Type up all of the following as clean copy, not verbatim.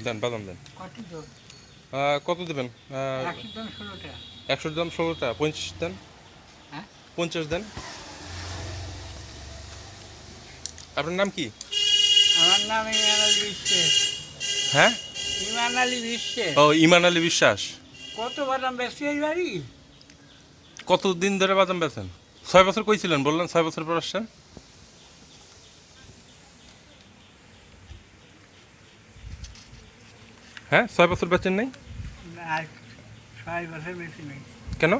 দেন বাদাম দেন। কত দেবেন? 100 দাম 16টা, 50 দেন। 50 দেন। আপনার নাম কি? আমার নাম ইমান আলী বিশ্বাস। হ্যাঁ, ইমান আলী বিশ্বাস। ও ইমান আলী বিশ্বাস। কত বাদাম বেশি এই বাড়ি? কতদিন ধরে বাদাম বেচেন? 6 বছর কইছিলেন, বললেন 6 বছর পর আসছেন। হ্যাঁ, 6 বছর বেচেন নাই আর 6 বছর বেশি নেই। কেন?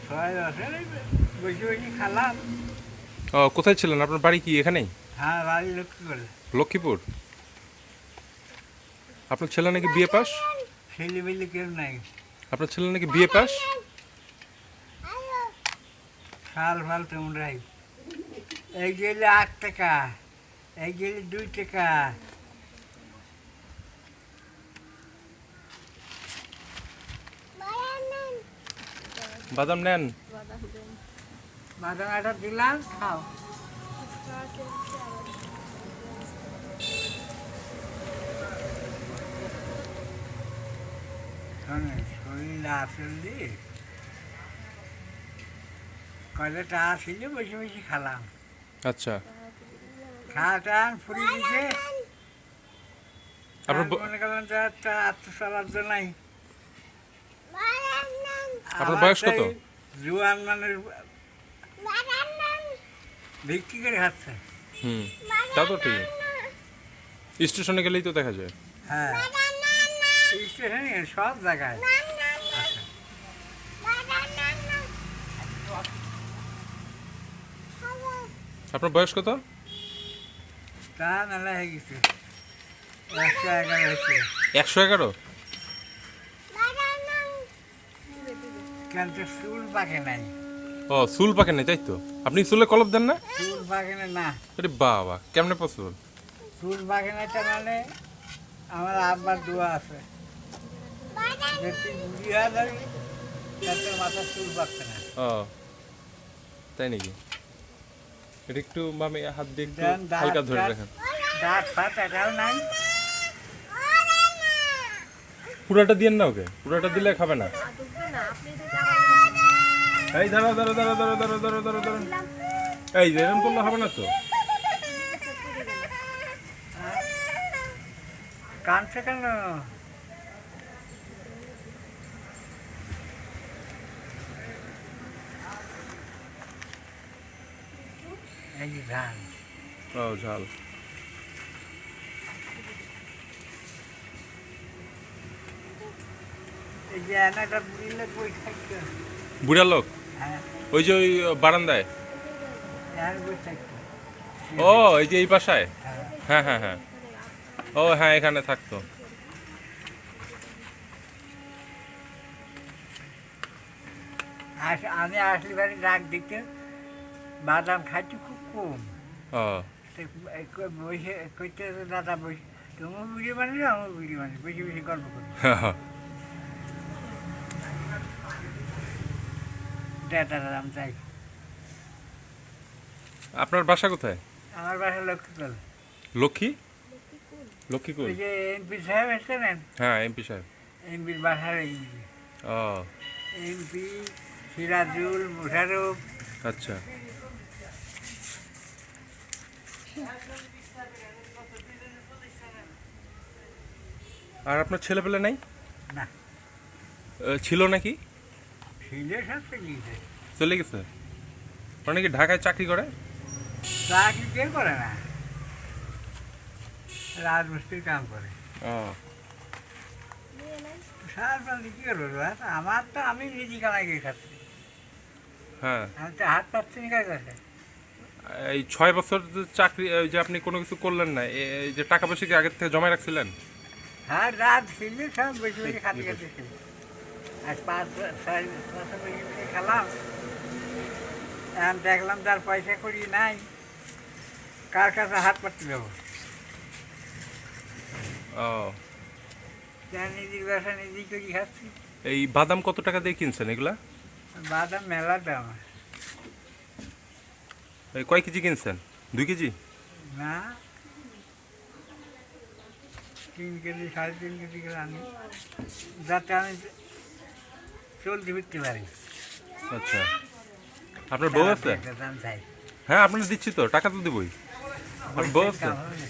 6 বছর বসে বসে খালাম। ও, কোথায় ছিলেন? আপনার বাড়ি কি এখানেই? হ্যাঁ, বাড়ি লক্ষ্য করে। লক্ষ্মীপুর। আপনার ছেলে নাকি বিএ পাস? ছেলেমেলে কেউ নাই। আপনার ছেলে নাকি বিএ পাস? শাল ফাল তোমরাই। এই গেলে 8 টাকা, এই গেলে 2 টাকা। বাদাম নেন। বাদাম একটা দিলাম, খাও। শোনেন, শরীর আসল দিয়ে কয়টা টাকা ছিল, বসে বসে খালাম। আচ্ছা, খাওয়া টান ফুরি দিছে। আপনার মনে করলাম যে একটা আত্মসালাদ্য নাই। আপনার বয়স কত? জুয়ান মানুষ বিক্রি করে খাচ্ছে। হুম, তা তো ঠিক। স্টেশনে গেলেই তো দেখা যায়। হ্যাঁ, স্টেশনে সব জায়গায় আছে। আপনার বয়স কত? তা নালা হয়ে গেছে, 111 হয়েছে। 111? কেন তো চুল পাকে নাই। ও, চুল পাকেন নাই তাই তো? আপনি চুলে কলপ দেন না? চুল পাকে না। আরে বাবা, কেমনে পছন্দ? চুল পাকে না, তার মানে আমার আব্বার দোয়া আছে যে তুই বুড়ি হয়ে যাবি, তাতে মাথার চুল পাকছে না। ও, তাই নাকি? এটা একটু মামি হাত দিয়ে একটু দেন, দাঁত হালকা ধরে দাঁত রাখেন। দাঁত ফাত এটাও নাই। পুরাটা দিয়েন না ওকে, পুরাটা দিলে খাবে না। এই দাঁড়াও দাঁড়াও দাঁড়াও দাঁড়াও দাঁড়াও দাঁড়াও দাঁড়াও দাঁড়াও। এই যে এরকম করলে হবে না তো। কানছে কেন? এই যে ধান। ও, ঝাল। এই যে একটা বুড়ি লোক বই থাকতো। বুড়া লোক? হ্যাঁ, ওই যে ওই বারান্দায়? বই থাকতো। ও, এই যে এই বাসায়? হ্যাঁ, হ্যাঁ হ্যাঁ হ্যাঁ। ও হ্যাঁ, এখানে থাকতো। আমি আসলে বাড়ি ডাক দিতে বাদাম খাইতে খুব কম। ও, বসে করতে দাদা বসে, তুমি বুড়ি মানুষ, আমার বুড়ি মানুষ, বেশি বেশি গল্প করি। দাদা আমি চাই। আপনার বাসা কোথায়? আমার বাসা লক্ষ্মীকল। লক্ষ্মী? লক্ষ্মীকুল? ওই যে এমপি সাহেব এসেছেন, হ্যাঁ, এমপি সাহেব। এমপির বাসার এমপি। ও, এমপি সিরাজুল মুশারফ। আচ্ছা। আর আপনার ছেলেপেলে নাই? না, ছিল নাকি? ছিল, সব গিয়েছে। চলে গেছে? মানে কি ঢাকায় চাকরি করে? চাকরি কে করে না, রাজমিস্ত্রির কাম করে। ও, সার পাল্টি কি করবো? আমার তো, আমি নিজে কামাই গিয়ে খাচ্ছি। হ্যাঁ। আমি তো হাত পাচ্ছি না কার কাছে। এই 6 বছর যে চাকরি, ওই যে আপনি কোনো কিছু করলেন না, এই যে টাকা পয়সা কি আগের থেকে জমায় রাখছিলেন? হ্যাঁ, রাত ছিল, সব বসে বসে খাতে খাতে ছিল। আর 5-6 বছর বসে বসে খেলাম। এখন দেখলাম তার পয়সা করি নাই, কার কাছে হাত পাততে দেবো? ও, নিজের ব্যবসা নিজেই করি খাচ্ছি। এই বাদাম কত টাকা দিয়ে কিনছেন এগুলা? বাদাম মেলা দাম। এই কয় কেজি কিনছেন? 2 কেজি? না, 3 কেজি 3.5 কেজি করে আনি, যাতে আমি চলতে ফিরতে পারি। আচ্ছা, আপনার বউ আছে? একটা দাম চাই। হ্যাঁ, আপনার দিচ্ছি তো, টাকা তো দেবই। আপনার বউ আছে? কাম হবে না।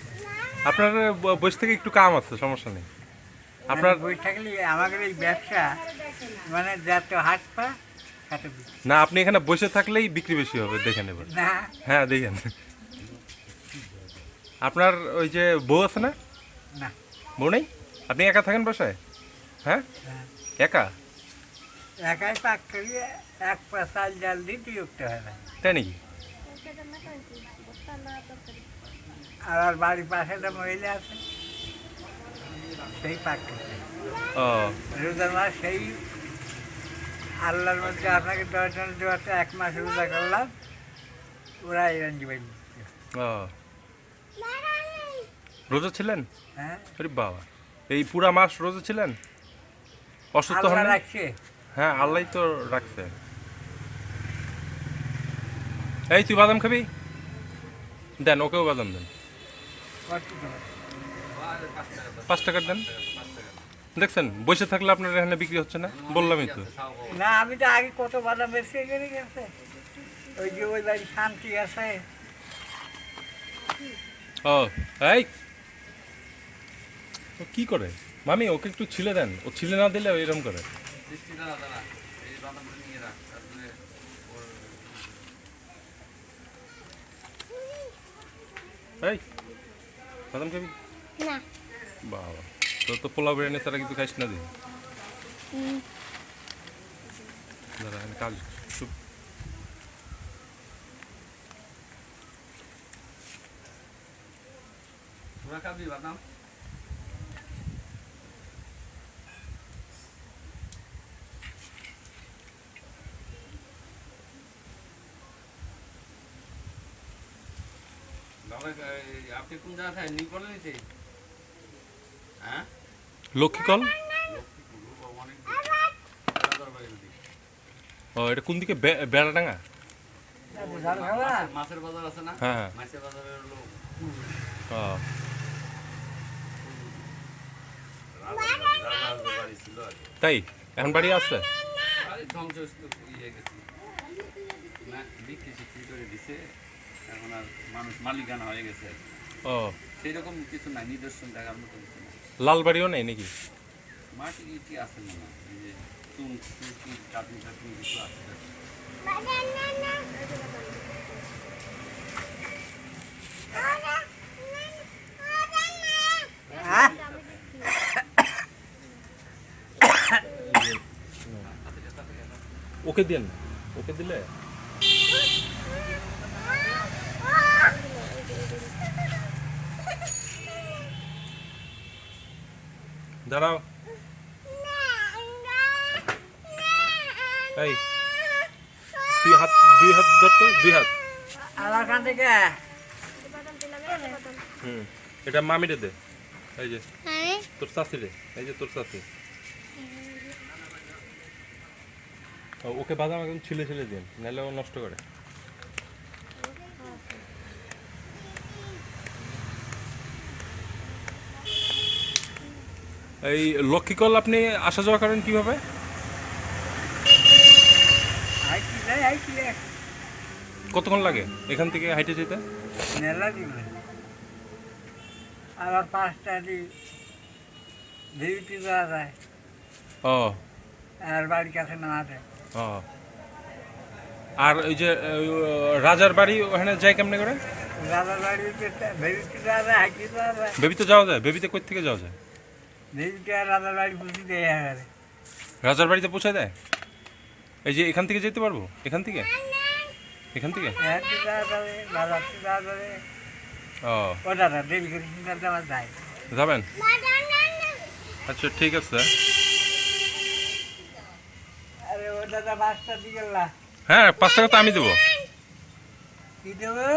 আপনার বয়স থেকে একটু কাম আছে, সমস্যা নেই। আপনার বই থাকলে আমাদের এই ব্যবসা মানে যত হাত পা তত বিক্রি। না, আপনি এখানে বসে থাকলেই বিক্রি বেশি হবে, দেখে নেবেন। না হ্যাঁ, দেখেন। আপনার ওই যে বউ আছে না? না বউ নেই? আপনি একা থাকেন বাসায়? হ্যাঁ, হ্যাঁ। একা? একাই পাক করিয়ে 1 পা চাল জাল দিয়ে বিরক্ত হয় না। তাই নাকি? আর বাড়ির পাশে একটা মহিলা আছে, সেই পাক করছে ও, রোজার মাস। সেই আল্লাহর মধ্যে আপনাকে 10 জন দেওয়াতে 1 মাস রোজা করলাম, ওরা এই রাঞ্জি বাড়ি। ও, রোজা ছিলেন? হ্যাঁ, আরে বাবা, এই পুরা মাস রোজা ছিলেন? অসুস্থ হন আল্লাহ নাই? রাখছে। হ্যাঁ, আল্লাহ তো রাখছে। এই, তুই বাদাম খাবি? দেন, ওকেও বাদাম দেন। কত টাকা? 5 টাকার দেন। দেখছেন, বসে থাকলে আপনার এখানে বিক্রি হচ্ছে না, বললামই তো। না, আমি তো আগে কত বাদাম বেশি করে গেছে। ওই যে ওই বাড়ি শান্তি আছে, ও, এই, ও কি করে মামি? ওকে একটু ছিলে দেন, ও ছিলে না দিলে এরকম করে। এই, বাদাম খাবি? না। বাবা, তোর তো পোলাও বিরিয়ানি ছাড়া কিছু খাইস না দিন। দাঁড়া, আমি কাজ চুপ। তোরা খাবি বাদাম? বাবা, আপনি কোন জায়গা থেকে নিয়ে পড়ে নিতে? হ্যাঁ, লক্ষ্মী কল? অনেক ও, এটা কোন দিকে? বেড়াডাঙ্গা? ঝাল খাবা? মাছের বাজার আছে না? হ্যাঁ, হ্যাঁ। মাছের বাজারে হলো ও, রাজার বাড়ি ছিল আর কি। তাই এখন বাড়ি আছে? বাড়ি ধ্বংস ইয়ে গেছে না, বিক্রি করে দিছে, এখন আর মানুষ মালিকানা হয়ে গেছে আর কি। ও, সেই রকম কিছু নাই, নিদর্শন দেখার মতো কিছু নাই। লাল বাড়িও নেই নাকি? মাটি ইটি আছে মনে হয়, এই যে চুন চুন চাটনি চাটনি কিছু আছে। হ্যাঁ? ওকে দেন, ওকে দিলে দাঁড়াও। এই, তুই হাত, 2 হাত ধর তো, 2 হাত। আমার কান থেকে হুম, এটা মামিরে দে। এই যে হ্যাঁ, তোর চাষিরে, এই যে তোর চাষি। ওকে বাদাম একদম ছিলে ছিলে দিন, নাহলে ও নষ্ট করে। এই লক্ষ্মীকল আপনি আসা যাওয়া করেন কিভাবে? হাইটি যাই, হাইটি যাই। কতক্ষণ লাগে এখান থেকে হাইটে যেতে? মেলা দিবে। আবার 5টা দিই ডিউটি যাওয়া যায়, ও, আর বাড়ির কাছে নামা যায়। ও, আর ওই যে রাজার বাড়ি ওখানে যায় কেমনে করে? রাজার বাড়িতে ভেবিতে যাওয়া যায়, হাইটি যাওয়া যায়। বেবিতে যাওয়া যায়? বেবিতে কই থেকে যাওয়া যায়? ভেবিতে আর রাজার বাড়ি বুঝি দেয় এবারে। রাজার বাড়িতে পৌঁছে দেয়? এই যে এখান থেকে যেতে পারবো? এখান থেকে? এখান থেকে? হাইটি যাওয়া যাবে, বাজারতে যাওয়া যাবে। ও, ও দাদা দেরি করে চিন্তা দেওয়া যায়। যাবেন? আচ্ছা, ঠিক আছে। আরে ও দাদা 5টা দিয়ে গেলা, হ্যাঁ, 5 টাকা তো আমি দেবো। কি দেবো?